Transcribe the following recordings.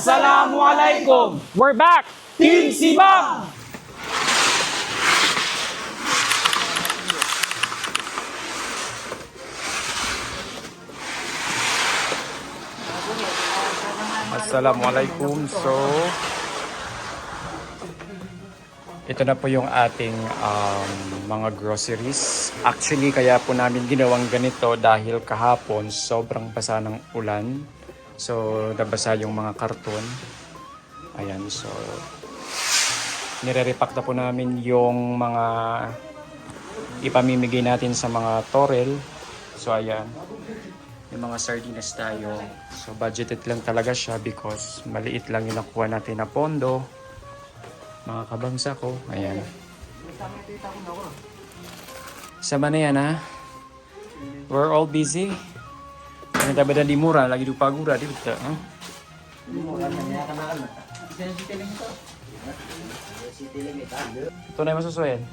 Assalamualaikum! We're back! Team Sibang! Assalamualaikum. So, ito na po yung ating mga groceries. Actually, kaya po namin ginawang ganito dahil kahapon sobrang basa ng ulan. So, nabasa yung mga karton. Ayan, so nire-repack na po namin yung mga ipamimigay natin sa mga torel. So, ayan. Yung mga sardinas tayo. So, budgeted lang talaga siya because maliit lang yung nakuha natin na pondo. Mga kabangsa ko. Ayan. Sama na yan, ha? We're all busy. Ano tayo ba di mura? Lagi do pagura, di ba? Huh? Ito na yung masusuyan.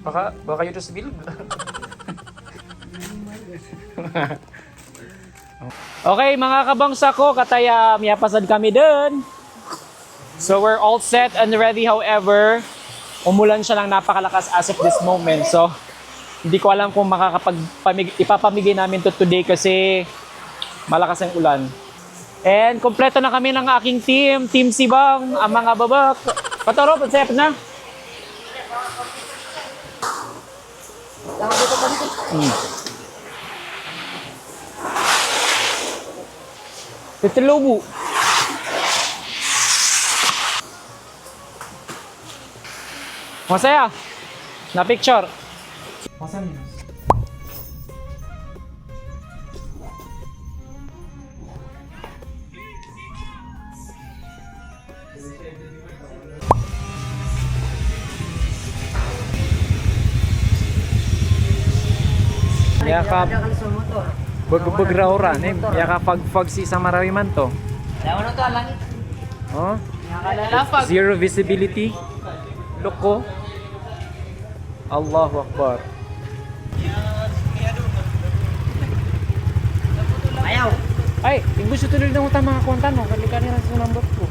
Baka yun sa bilog. Okay, mga kabangsa ko, kataya miyapasad kami dun. So we're all set and ready. However, umulan siya lang napakalakas as of this moment. So hindi ko alam kung ipapamigay namin to today kasi malakas ang ulan. And kompleto na kami ng aking team, Team Sibang, ang mga babak. Pataro, pagsayap na. Titilubo. Masaya. Na picture. Masan yun? Yaka begraura nih, yaka fag si sa marawiman to. Ano to langit? Oh, Nakalalapag. zero visibility. Loko. Allahu Akbar. Ayaw. Ay, ibu sa tuloy ng utang mga kontan no, kalikan nila sa number ko.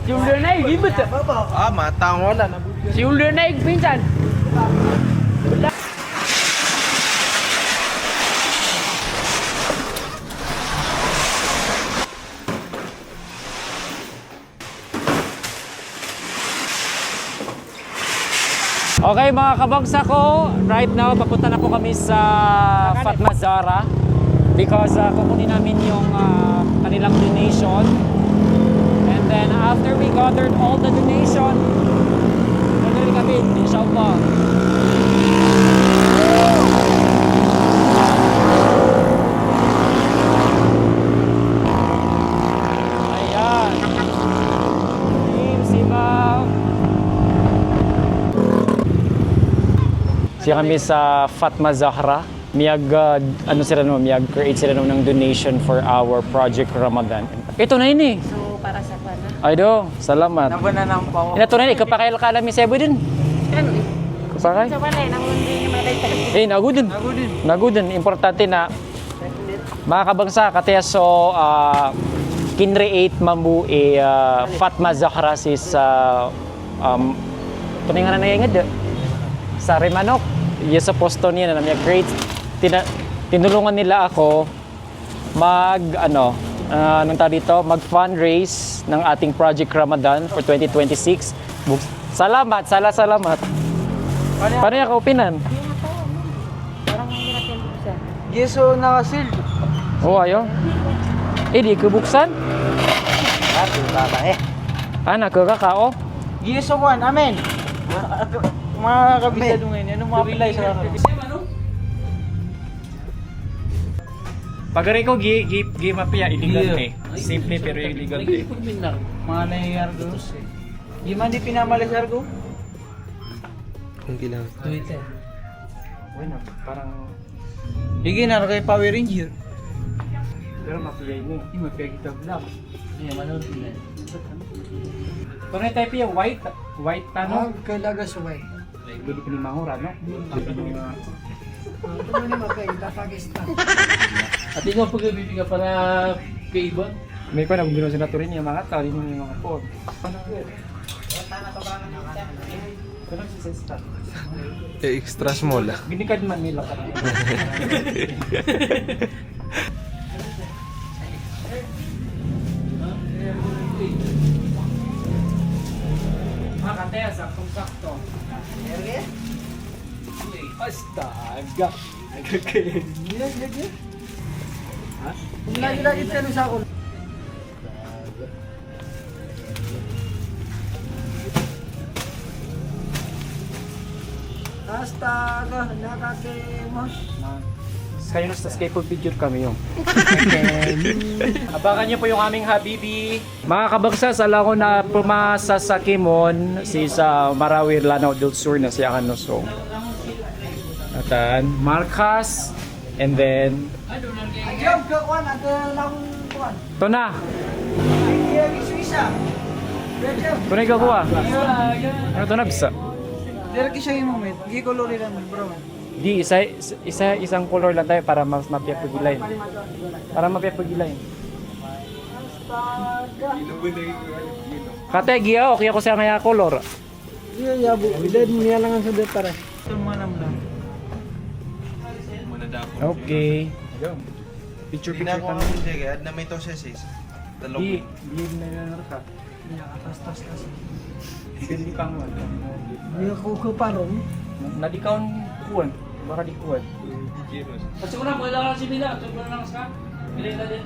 Si ulo na igibot. Ah, matang wala na. Si ulo na igpinsan. Okay mga kabagsa ko, right now papunta na po kami sa Fatma Zahra because kukunin namin yung kanilang donation, and then after we gathered all the donation, gagawin kami inshallah. Ayan, Team Sibang. Siya kami sa Fatma Zahra. Miyag, miyag create sila ng donation for our Project Ramadan. Ito na yun eh. So, para sa pana. Ay do, salamat. Nabana nang pawo. Ito na yun, ikapakail ka alam yung sebo din. Ano eh? Kapakay? Sa pana, nangundi niya malay. Nagudin. Nagudin. Importante na mga kabangsa, kataya so kinreate mamu Fatma Zahra sis tunay nga na nangyaingad sa Remanok. Yes, sa posto niya na namya great. Tinulungan nila ako mag-fundraise ng ating Project Ramadan for 2026. Salamat. Paano niya kaupinan? Parang hindi natin buksan. Yeso nakasil. Oh, ayo. Di kebuksan? Nakakao? Yeso one, amen. Mga kabisado ngayon, anong mga pilay sa ano? Pagari ko gi mapia illegal eh. Simple pero illegal eh. Mga nangyayari doon. Di man di pinamalas argo? Kung kailangan. Twitter. Bueno, parang Higi na kay Power Ranger. pero mapia ini. Di magpagita vlog. Di manood nila. Pero tayo piya white tanong. Kailaga sumay. Like, hindi pinimahura, no? At ikaw pag-ibig ka para kay Iban? May ko na bumilo sa naturin niya mga tao, mo yung mga po. Extra small. Ginikad man nila ka. Makataya, saktong-sakto. Astaga. Kung lagi-lagi tayo sa ako. Astaga, nakakimos. Kayo na sa skateboard video kami yung. Abangan niyo po yung aming Habibi. Mga kabagsa, sa ko na pumasa sa Kimon, si sa Marawi, Lanao del Sur na siya ano so. Atan, Marcas, and then Job ka kuan at lang kuan. ito na. Ay, Suisa. Ito na ikakuha. Ano ito na bisa? Dira ki siya yung moment. Gi color rin mo, bro. Di, isang color lang tayo para mas mapiapagilay. Para mapiapagilay. Kate, giya, okay ako sa nga color. Iya, yabo. Bidad mo niya lang ang sudat para. Ito mga namdam. Okay. Picture Ginagawa kami. ko hindi kaya na may tosesis. Di, di na ka. Tas. Hindi pang wala. Di ako ko parong. Nadikaw kuwan. Baka di kuwan. Kasi una, mo lang si Mila. Ito lang sa Mila din.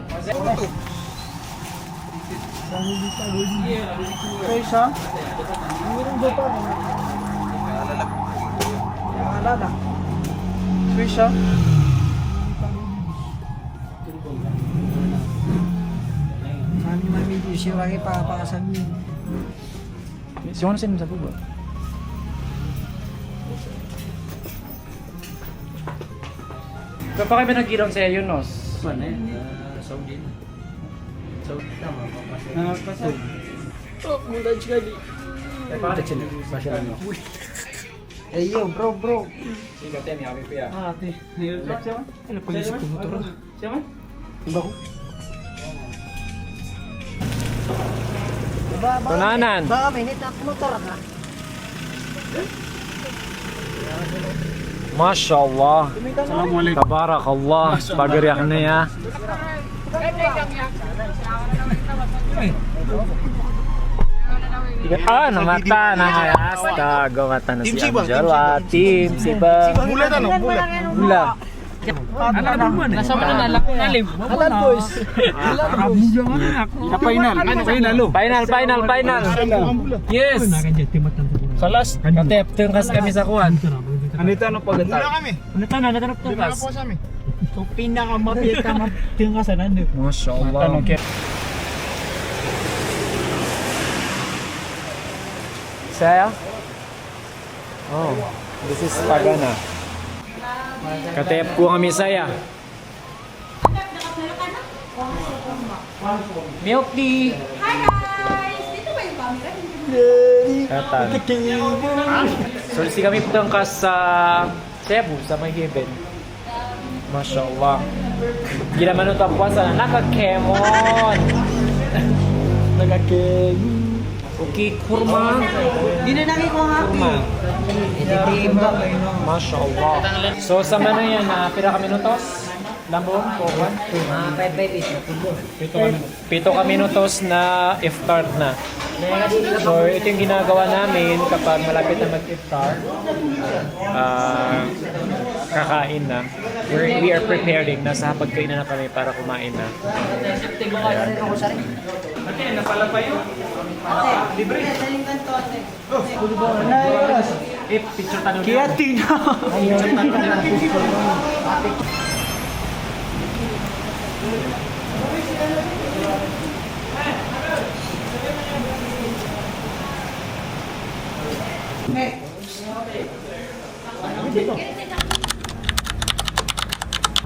Suisa. Meron ba pa? Alala. Suisa. Kami mamili siya lagi pakapakasan niyo. Si Juan sa buba. Kaya pa kami nag-irong sa Yunus. Saudi. Saudi tama papasok. Oh, mula sekali. Kaya pa kami nag-irong. Eh yo, bro. Sige, Temi, kami po ya. Ah, ate. Siapa? Ano pa yung motor? Siapa? Iba ko. Tunanan. Baka minit na motor ka. Masya Allah. Assalamualaikum. Tabarakallah. Pagariak na ya. Ah, mata na kaya astaga mata na si Angela. Team Sibang. Bulat ano? Bulat. Bula. Nasa mo na nalim. Alam boys. Final. Yes. Sa last, katep tungkas kami sa kuwan. Ano ito ano paganda? Mula kami. Natanap Mula tungkas. po sa amin. So pinakamapit ka matingasan ano? Masya Allah. Saya? Oh, this is Pagana. Katep ko kami saya. Milk tea. Hi guys! Dito ba yung camera? Katan. So, si kami tungkas sa Cebu, sa may Heaven. Masya Allah. Ginaman ito ang puwasa na nakakemon. Nakakemon. Okay, kurma. Di na nami ko happy. Kurma. Ititimba kayo no. Masya Allah. So, sa mana yan, pira ka minutos? Lambong? Kuwan? 5 Pito ka minutos na iftar na. So, ito yung ginagawa namin kapag malapit na mag-iftar. Kakain na. We are preparing. Nasa pagkainan na kami para kumain na. Ate, napala pa yun? Libre. Picture tanong. Kiatina.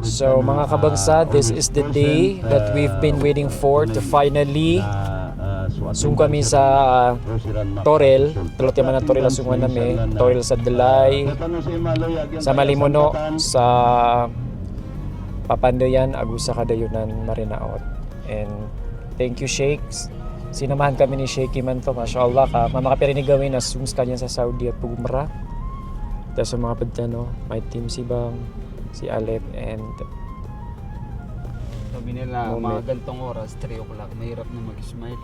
So mga kabagsa, this is the day that we've been waiting for to finally Sung kami sa Torel, tulad naman ng Torel asungan nami, Torel sa Delay, sa Malimuno, sa Papandoyan, Agusa Kadayunan, Marinaot. And thank you Sheikhs. Sinamahan kami ni Sheikh man to, mashallah ka. Mamakapirinig gawin na sums kanya sa Saudi at Pugumra. Tapos sa mga padjano, my team si Bang, si Alep, and Sabi nila, Moment. mga gantong oras, 3 o'clock, mahirap na mag-smile.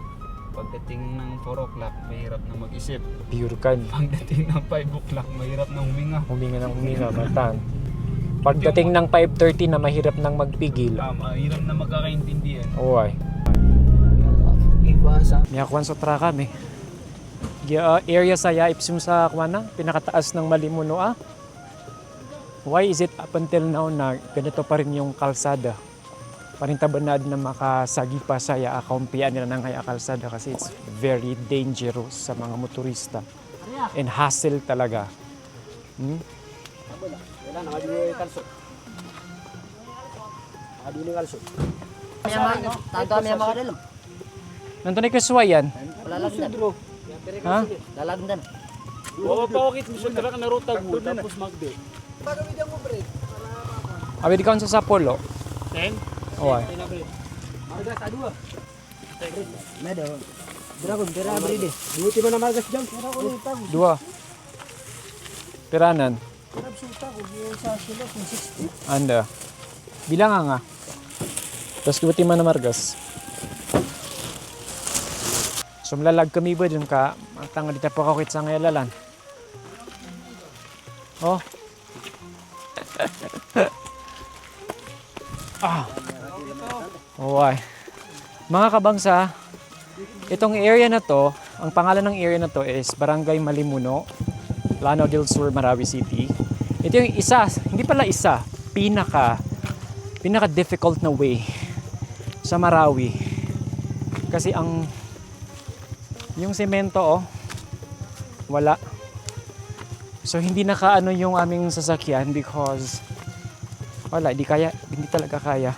Pagdating ng 4 o'clock, mahirap na mag-isip. pure kan. Pagdating ng 5 o'clock, mahirap na huminga. Huminga, matan. Pagdating ng 5:30 na mahirap nang magpigil. Mahirap na magkakaintindihan. Uy. Iba sa Miyakuan sa tra kami. Area saya ipsum sa kuana, pinakataas ng Malimuno ah. Why is it up until now na ganito pa rin yung kalsada? Parintabanad na makasagi pa saya akampian nila ng kaya kalsada kasi it's very dangerous sa mga motorista. And hassle talaga. Hmm? Nandun ay kaswayan? Ha? Awit ikaw sa Sapolo? 10? Okay. Dua. Piranan? Anda. Bilang nga. Tapos kibuti man na Margas. Sumlalag kami ba dun ka? Ang tanga dito pa kakit sa ngayalalan. Oh. Okay. Mga kabangsa, itong area na to, ang pangalan ng area na to is Barangay Malimuno, Lanao del Sur, Marawi City. Ito yung isa, hindi pala isa, pinaka difficult na way sa Marawi. Kasi yung semento wala. So hindi nakaano yung aming sasakyan because wala, hindi talaga kaya.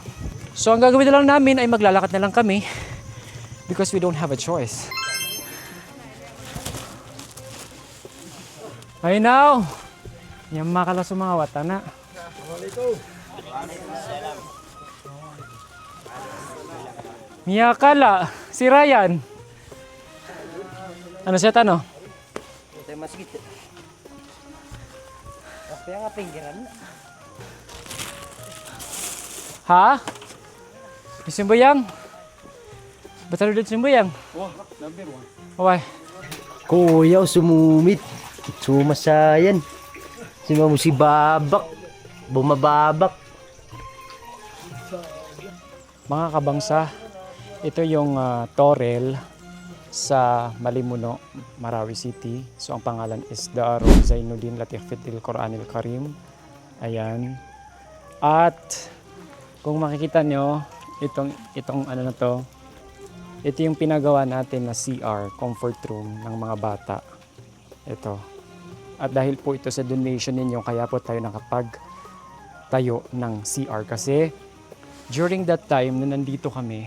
So ang gagawin na lang namin ay maglalakad na lang kami because we don't have a choice. Ay now, yung makala sa mga wata na. Miyakala, si Ryan. Ano siya tano? ito mas git. Kaya nga pinggiran. Ha? Simbayang? Ba't aludod simbayang? Wah, number 1. Okay. Kuya, sumumit. Sumasayan. Si babak. Bumababak. Mga kabangsa, ito yung Torel sa Malimuno, Marawi City. So ang pangalan is Darul Zainuddin Latif Fitil Quranil Karim. Ayan. At kung makikita nyo, itong ano na to, ito yung pinagawa natin na CR, comfort room ng mga bata. Ito. At dahil po ito sa donation ninyo, kaya po tayo nakapagtayo ng CR. Kasi during that time na nandito kami,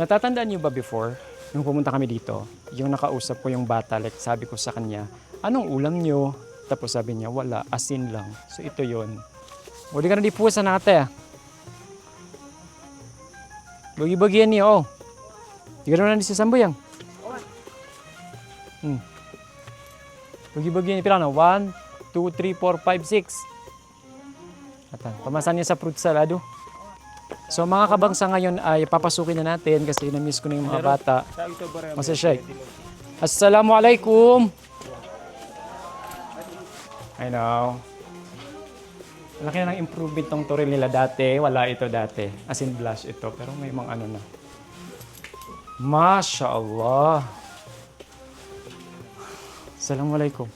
natatandaan nyo ba before, nung pumunta kami dito, yung nakausap ko yung bata, like sabi ko sa kanya, anong ulam nyo? Tapos sabi niya, wala, asin lang. So ito yon. O di ka na di pusa natin. Bagi-bagian niya, oh. Di ka na di sa sambayang. Bagi-bagian niya, pila na? 1, 2, 3, 4, 5, 6. Atan, pamasan niya sa fruit salad, oh. So mga kabangsa ngayon ay papasukin na natin kasi na-miss ko na yung mga bata. Masa Sheikh. Assalamualaikum. I know. Laki na ng improvement tong Torel nila dati. Wala ito dati. As in blush ito. Pero may mga ano na. Masya Allah. Assalamualaikum.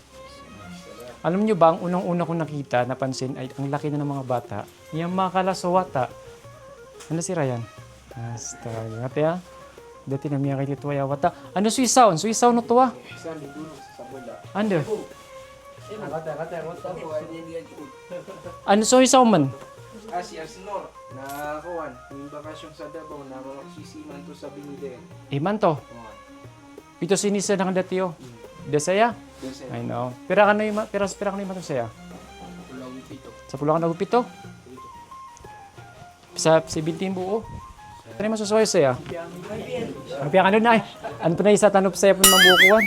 Alam nyo ba, ang unang-una kong nakita, napansin, ay ang laki na ng mga bata. Yung mga kalasawata. Ano si Ryan? Astaga. Ngati ha? Dati na miya kayo dito ay awata. Ano suisaw? Suisaw no to ah? Ano? Ano suisaw man? si Asnor na kuwan, yung bakasyon sa Davao na magsisiman to sa Biniden. Iman to. Ito sinisa ng dati oh. Desaya? I know. Pira ka na yung pira ka na yung matusaya. Sa Pulau Nagupito. Sa 17 buo. Ano masusuway saya? Ang piya ka nun na ano pa na isa tanop saya pun mambukuan.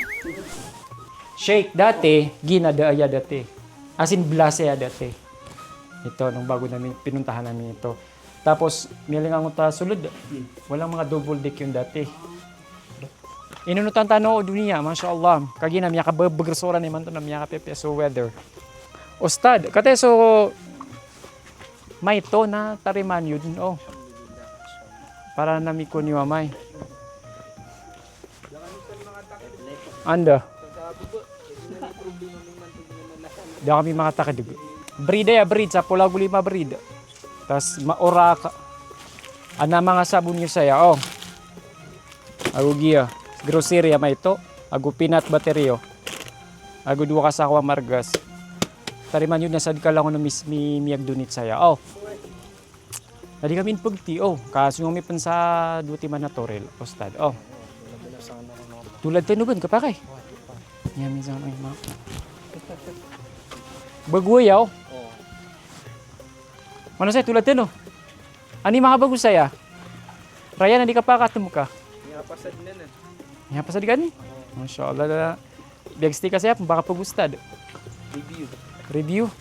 Shake dati, ginadaaya dati. As in blasea dati. Ito, nung bago namin, pinuntahan namin ito. Tapos, miling ang ta sulod. Walang mga double deck yung dati. Inunutan tano o dunia, masya Allah. Kagi na miya ka bagrasura naman to na miya ka pepeso weather. Ustad, kate so may to na tariman yun. Oh. Para nami ko ni mamay. Anda. Di kami makatakidig. Breed ya, breed. Sa Pulau Gulima breed. Tapos maura ka. Ana mga sabon nyo saya. Oh. Agugia. Grocery may ito. Agu peanut bateryo. Agu dua kasakwa margas. Tariman yun nasad ka lang ko na miyag dunit saya. Oh. Nadi kami pagti. Oh. Kaso yung may pansa duti man na torel. Ostad. Oh. Tulad tinuban ka pa kay. Yan minsan ang mga. Baguyaw. Ano say tulad tino? Ani mga bago saya? Raya na di ka pa katemo ka. Yapasad na na. Yapasad ka ni? Masyaallah. Biagsti ka saya baka pagustad. Review.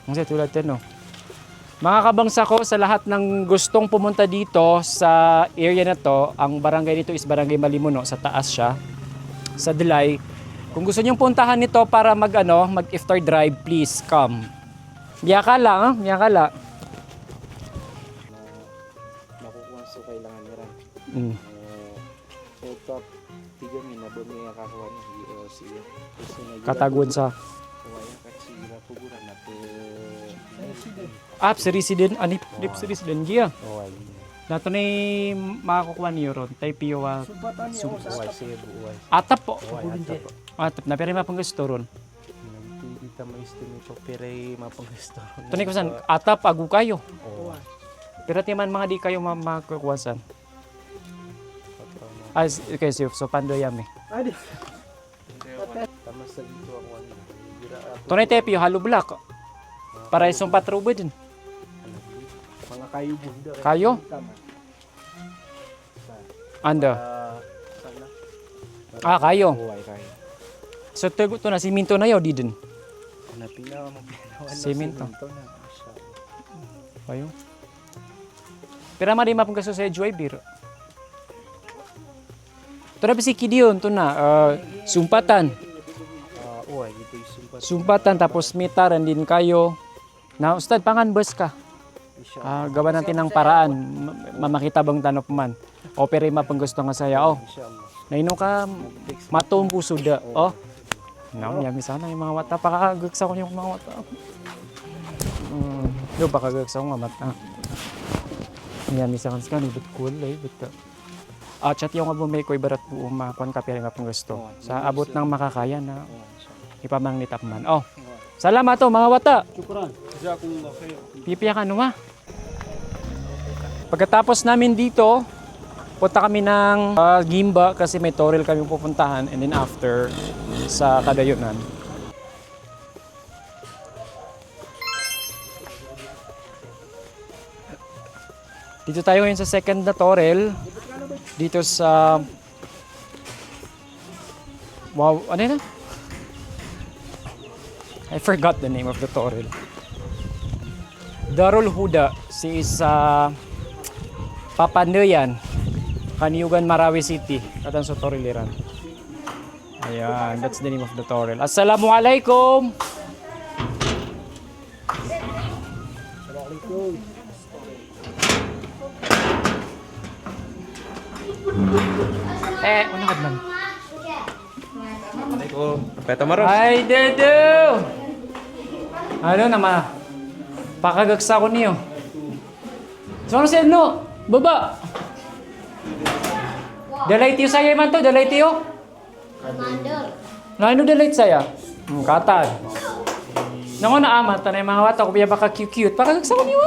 Ang say tulad tino. Mga kabangsa ko, sa lahat ng gustong pumunta dito sa area na to, ang barangay dito is Barangay Malimuno, sa taas siya, sa Dilay. Kung gusto niyong puntahan nito para mag-iftar drive, please come. Miyakala, miyakala. Makukuha sa kailangan nila. Mm. Top, tiga mi na bumi akakuha ni siya. Katagon sa si resident, anip si resident giya. Nato na makakukuha niyo ron, tayo piwa. Atap po. Atap na, pero mapang gusto ron. Kita ma-estimate ko pero mapanggusto. Tunay ko san, atap, agu kayo. Pero timan mga di kayo makakuwasan. As, okay, so pandoyami. Tama sa dito ako ano. Tunay tayo piyo, halo black. Para isang patrubo din. Mga kayo bunda. Kayo? Anda. Kayo. So, ito na, siminto na yun, di din. Siminto. Kayo. Pero mali mapang kaso sa Joy Beer. Ito na si Kidion, ito na. Sumpatan. Sumpatan, tapos mitaran din kayo. Na, Ustad, pangan bus ka. Gawa natin ng paraan. Mamakita bang tanop man. O, pero mapang gusto nga saya. Oh. Naino ka, matong puso da. Oh. Yami sana yung mga wata. Pakakagagsa ko yung mga wata. Yung pakagagsa ko nga mata. Yami sa kanska, ibit cool eh. Chat yung abumay ko, ibarat po umakon ka, pero nga pang gusto. Sa abot ng makakaya na ipamang nitapman. Oh. Salamat to, mga wata. Pipiyak ano ma? Pagkatapos namin dito, punta kami ng Gimba kasi may toril kami pupuntahan, and then after sa Kadayunan. Dito tayo ngayon sa second na toril. Dito sa wow, ano yun? I forgot the name of the toril. Darul Huda si sa Papandayan, Kaniugan, Marawi City, katan sa Toriliran. Ayan, that's the name of the toril. Assalamualaikum. Unakad man. Peta maros. Ay, dedo! Ano naman? Pakagagsa ko niyo. So, ano siya, no? Baba! Dalay tiyo saya man to, dalay tiyo? Ano dalay saya? Katad. Nako na amat, tanay mga wata ko, baka cute. Pakagagsa ko niyo,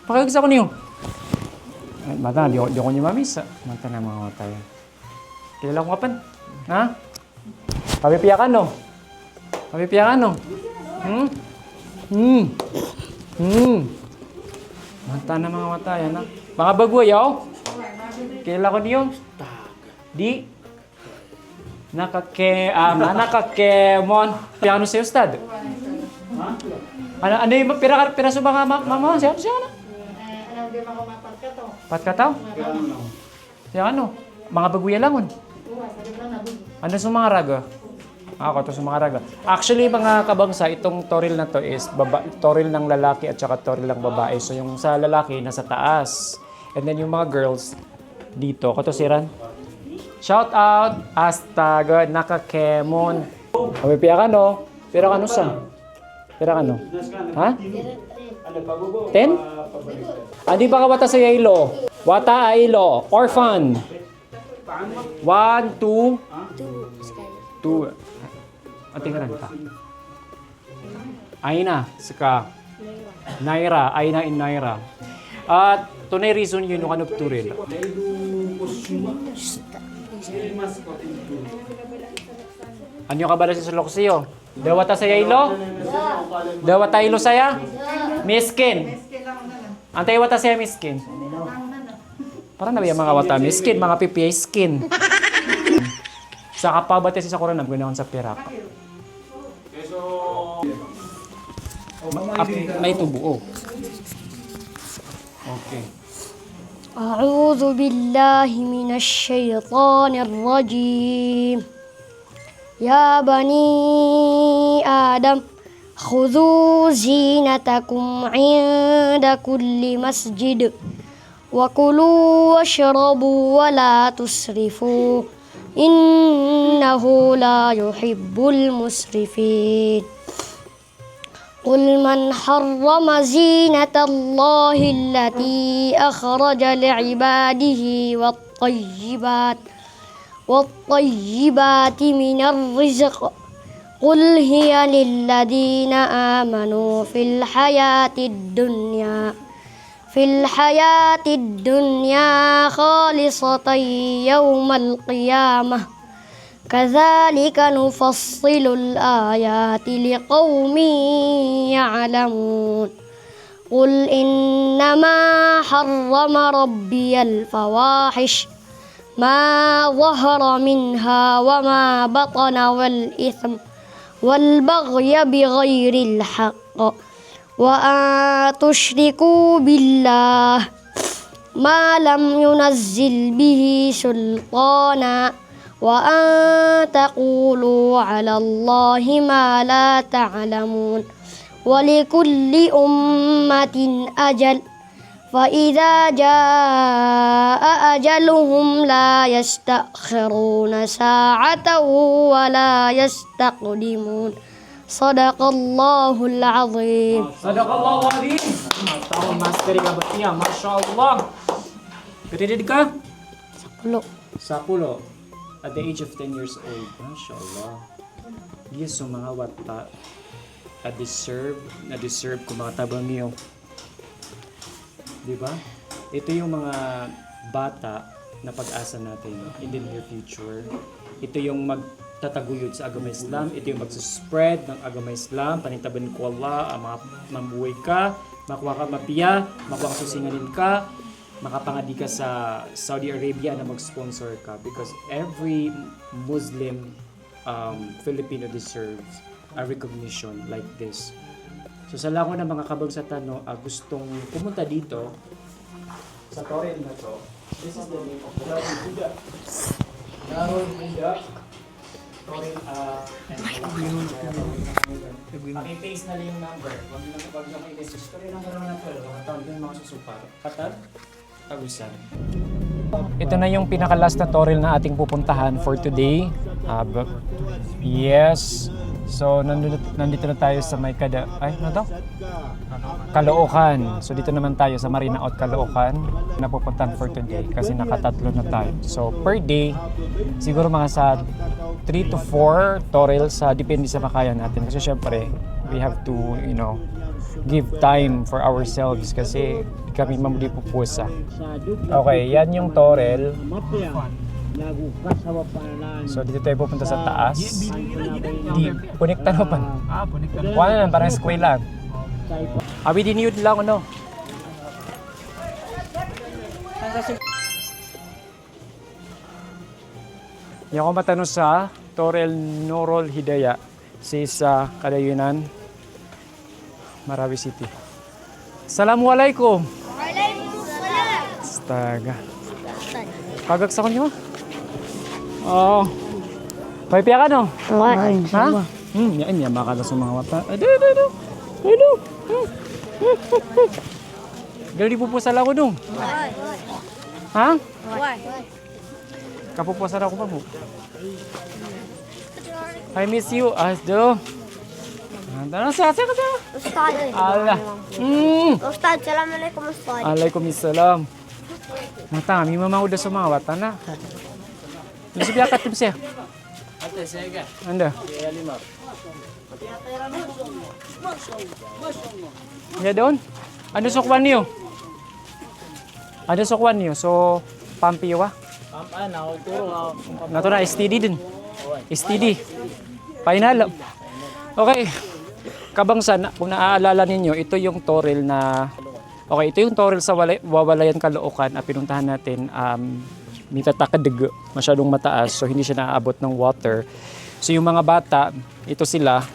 Pakagsa ko niyo. Mata, di ko niyo mamisa. Mata na mga mata yan. Kilala ko kapan? Ha? Papipiyakan, no? Papipiyakan, no? Mata na mga mata yan, ha? Mga bagway, oh? Kilala ko niyo? Di? Nakakemon. Piano si Ustad? Ano yung piraso ba nga mama? Siya na? Patkataw? Siya ano? Mga baguya langon. Ano sa mga raga? Ako to sa mga raga. Actually, mga kabangsa, itong toril na to is toril ng lalaki at saka toril ng babae. So yung sa lalaki, nasa taas. And then yung mga girls, dito. Katusiran. Shout out! Astagod! Nakakemon! Papipiya ka, no? Pira ka, no, sa? Pira ka, no? Ha? 10? Andi ba ka wata sa ilo? Wata ilo. Orphan. 1, 2. 2. Tingnan ka. Aina. Saka. Naira. Aina in Naira. At tunay reason yun yung kanupturil. Anyo ka bala sa loksiyo? Dawata saya ilo? Dawata ilo saya? Miskin. Antay wata saya miskin. Parang nabiya mga wata miskin, mga pipiay skin. Sa kapabate sa kuranam, ganoon sa pirak. May tubo. Okay. أعوذ بالله من الشيطان الرجيم يا بني آدم خذوا زينتكم عند كل مسجد وكلوا واشربوا ولا تسرفوا إنه لا يحب المسرفين قل من حرم زينة الله التي أخرج لعباده والطيبات من الرزق قل هي للذين آمنوا في الحياة الدنيا خالصة يوم القيامة كذلك نفصل الآيات لقوم يعلمون قل إنما حرم ربي الفواحش ما ظهر منها وما بطن والإثم والبغي بغير الحق وأن تشركوا بالله ما لم ينزل به سلطانا وأن تقولوا على الله ما لا تعلمون ولكل أمة أجل فإذا جاء أجلهم لا يستأخرون ساعة ولا يستقدمون صدق الله العظيم Sadaqallahu azim. Tahu master ka ba niya? Mashallah. Graded ka? 10. At the age of 10 years old. Mashallah. Yes, so mga wata na deserve kung mga tabang niyo. Di ba? Ito yung mga bata na pag-asa natin in the near future. Ito yung magtataguyod sa agama Islam. Ito yung magsaspread ng agama Islam. Panitaban ko Allah, mga mabuhay ka, makuha ka mapiya, makuha ka susinganin ka, makapangadi ka sa Saudi Arabia na mag-sponsor ka, because every Muslim Filipino deserves a recognition like this. So sa lango ng mga kabagsatan gustong pumunta dito sa torrent na to, this is the name of the Buddha. Darul Buddha. Torrent paste na lang yung number. Wag lang i-message. Story number naman na 12. Mga taon yung mga susupar. Katag? Tagusan. Ito na yung pinaka-last na toril na ating pupuntahan for today. Yes. So, nandito na tayo sa may Caloocan. So, dito naman tayo sa Marinaot, Caloocan na pupuntahan for today kasi nakatatlo na tayo. So, per day, siguro mga sa 3 to 4 torils, depende sa makaya natin. Kasi syempre, we have to, give time for ourselves kasi kami mamuli pupusa. Okay, yan yung Torel. So dito tayo pupunta sa taas. Di, punikta na pa. Wala lang, parang square lang. Abi diniyod lang ano. Hindi ako matanong sa Torel Nurul Hidayah sa Kadayunan, Marawi City. Assalamualaikum. Astaga. Pagagsa ko niyo? Oo. Paipiya ka no? Ha? Yan makakala sa mga mata. Ado. Gano'n di pupusal ako nung? Ha? Kapupusal ako pa mo? I miss you. Ado. Ano sa? Ustad. Allah. Ustad, assalamualaikum Ustad. Waalaikumsalam. Mata, kami mama udah sa mga wata na. Bisa biakat tim siya. Ate, sige. Anda. Ya doon. Ano sukwan niyo? Ano sukwan niyo? So, pampiyo wa? Nato na, STD din. STD. Final. Okay. Kabangsan, kung naaalala ninyo, ito yung Torel na... Okay, ito yung Torel sa Wawalayan, Caloocan na pinuntahan natin. May tatakadig, masyadong mataas, so hindi siya naaabot ng water. So yung mga bata, ito sila,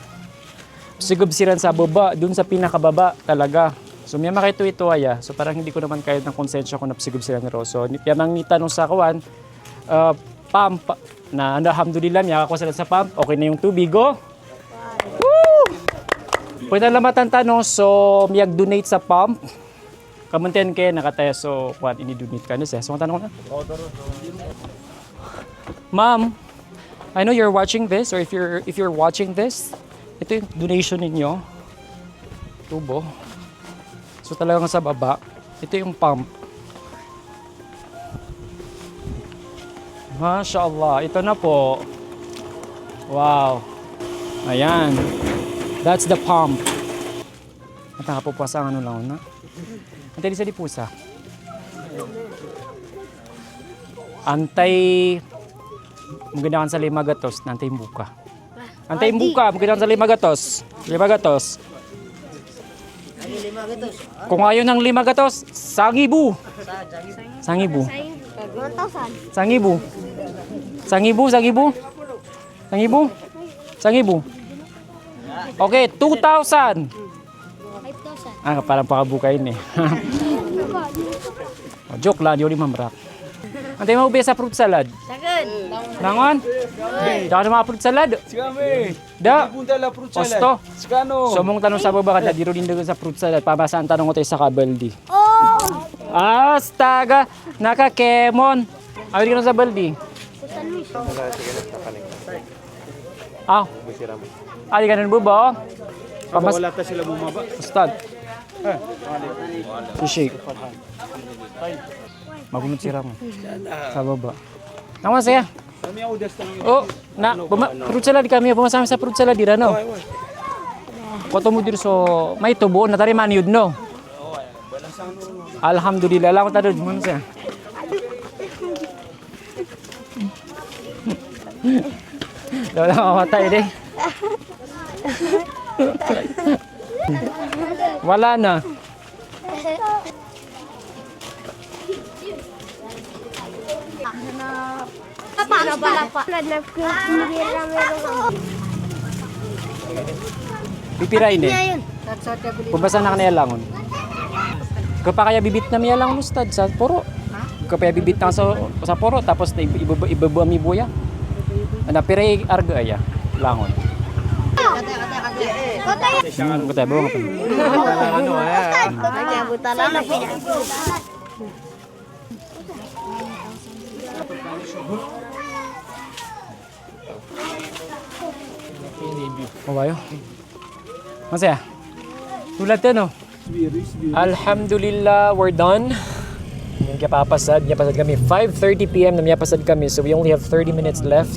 sigubsiran sa baba, dun sa pinakababa talaga. So may makito ito aya, so parang hindi ko naman kahit ng konsensya ko na sigubsiran nito. So yan ang tanong sa kawan, pump, na alhamdulillah, may ako sila sa pump, okay na yung tubig, oh. Pwede na lamatan tanong, so miyag donate sa pump. Kamuntian kayo nakataya, so kuwan, ini-donate ka na siya. So tanong na. Ma'am, I know you're watching this, or if you're watching this, ito yung donation ninyo. Tubo. So talagang sa baba, ito yung pump. Mashallah, ito na po. Wow. Ayan. That's the pump. At nakapupuasa ang ano lang na. Antay di sa dipusa. Antay maganda kan sa 5 gatos, antay buka. Antay buka, maganda kan sa 5 gatos. 5 gatos. Kung ayaw ng 5 gatos, sangibu. Sangibu. Sangibu. Sangibu, sangibu. Sangibu. Sangibu. Okay, 2,000. 5,000. Parang pakabukain eh. Joke lang, yun yung mamrak. Antay mo ubi sa fruit salad. Sagad. Nangon? Da ka mga fruit salad? Sigame. Da. Punta la fruit salad. Osto. Sigano. So mong tanong sa baba ka, diro din daw sa fruit salad. Pabasaan tanong ko tayo sa kabaldi. Oh! Astaga, naka-kemon. Awit ka na sa baldi. Di ka na bubo? Wala ta sila bumaba. Ustad. Shake. Magunod si Ramo. Sa baba. Naman siya. Kami ang udas tanong. Oh, fruit salad kami. Pumasama sa fruit salad dira, no? Koto mo dito so, may tubo na tari maniud, no? Alhamdulillah. Alam ko tado, ano siya? Wala mamatay din. Wala na. Pipiray din. Pabasa na kanaya langon. Kapag kaya bibit na miya lang ustad sa poro. Kapag bibit na sa poro tapos ibaba mi buya. Ana piray arga aya langon. Kotay bro. Ano Mabayo. Masaya. Tulad to, no? Alhamdulillah, we're done. Yapapasad kami. 5:30 p.m. na yapasad kami. So we only have 30 minutes left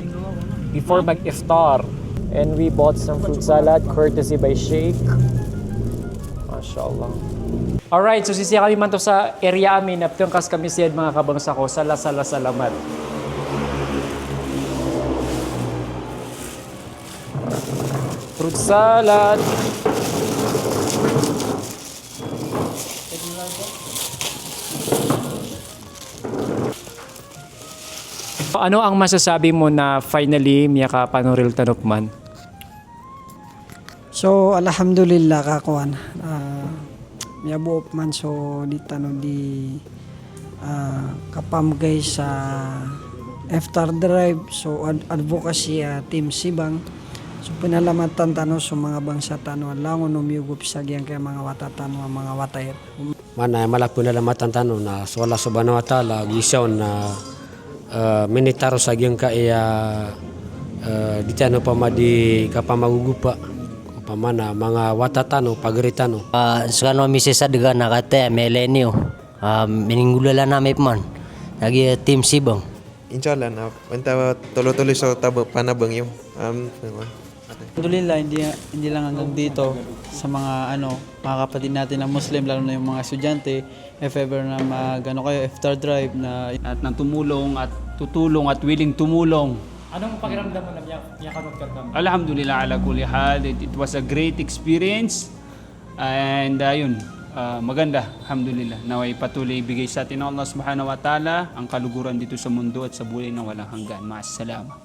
before mag-iftar. And we bought some fruit salad courtesy by Sheikh. MashaAllah. Alright, so sisiya kami man to sa area amin. Naptungkas kami siya mga kabangsa ko. Salamat. Fruit salad. Ano ang masasabi mo na finally miya ka Panoril Tanukman? So alhamdulillah kakuan. Miabuop man so di tanong di kapamgay sa after drive so advocacy team Sibang. So pinalamatan tano sa mga bangsa tano langon umiyugup sa giyang kay mga watatano mga watayet. Mana malapun dalam matan tanu na so Allah subhanahu wa taala gisaw na minitaro sa giyang kaya di tano pa madi kapamagugupa pamana mga watatano pagaritano. Sekarang misis adegan nakate melenio. Meninggulala namin man. Lagi tim Sibang. Inshallah na panta tuloy-tuloy sa panabang yung Alhamdulillah, hindi lang hanggang dito sa mga mga kapatid natin na Muslim, lalo na yung mga estudyante, if ever na kayo after drive na At nang tumulong at tutulong at willing tumulong. Anong pakiramdam mo na miya kanot ka kami? Alhamdulillah ala kulli hal. It was a great experience. And ayun, maganda. Alhamdulillah. Naway patuloy ibigay sa atin ng Allah subhanahu wa ta'ala ang kaluguran dito sa mundo at sa buhay na walang hanggan. Ma'as salama.